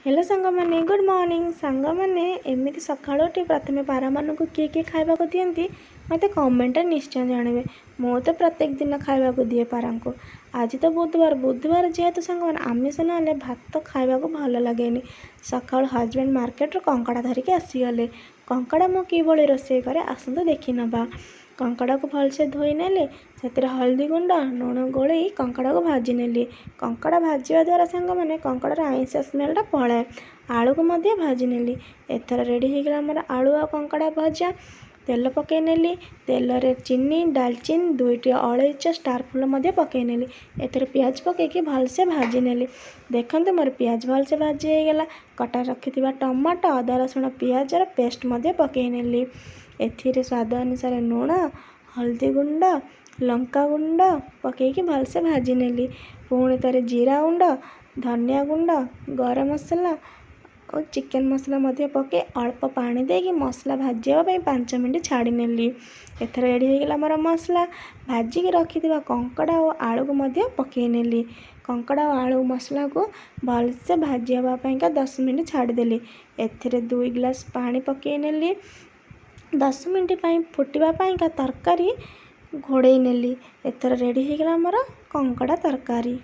Hello सांगमाने good morning सांगमाने एमती सकाळु उठी प्रथमे पारामानकु किए किए खाइबाकु दियंती मते कमेंट निश्चय जानवे। मु तो प्रत्येक दिन खाइबाकु दिए पारांको। आज तो बुधवार जेहेतु सांगमाने आमिष नहेले भात खाइबाकु भल लागेनी। सकाळु हजबैंड मार्केट कंकड़ा धरिकी आसीगले। कंकड़ा मु किभଳି रोषेई करे आसंतु देखि नबा। कंकड़ा को भलसे धोई नेली से हल्दी गुंड लुण गोल कंकड़ा को भाजी नेली। कंकड़ा भाजवा द्वारा सांग मैंने कंकड़ार आइंसा स्मेलटा पलाए। आलू को मध्य भाजी नेली। एथर रेडी होगा आमर आलू आ कंकड़ा भजा। तेल पकई नेली। तेल रे चीनी डालचीन 2टी अलैच स्टार फुल मध्य पकई नेली। एथर प्याज पकईकी भलसे भाजी नेली। देखते मोर प्याज भलसे भाजी होगला। कटा रखि टमाटो अदा रसुण पियाजर पेस्ट मध्य पकई नेली। एथिरे स्वाद अनुसार लुण हल्दी गुंड लंका गुंड पकईकी भलसे भाजी नेली। पुणी तारे जीरा गुंड धनिया गुंड गरम मसला और चिकेन मसला मध्य पके अल्प पानी देकी मसला भाजापी 5 मिनट छाड़ी नेली। एथर रेडी होगला मोर मसला। भाजिकी रखिथिबा कंकड़ा और आलू को मध्य पकई नेली। कंकड़ा और आलू मसला को भलसे भाजापी 10 मिनट छाड़देली। एथिरे 2 गिलास पानी पकई नेली। 10 मिनट फुटवापाई तरकारी घोड़े नेली। एथर रेडी होगला मोर कंकड़ा तरकारी।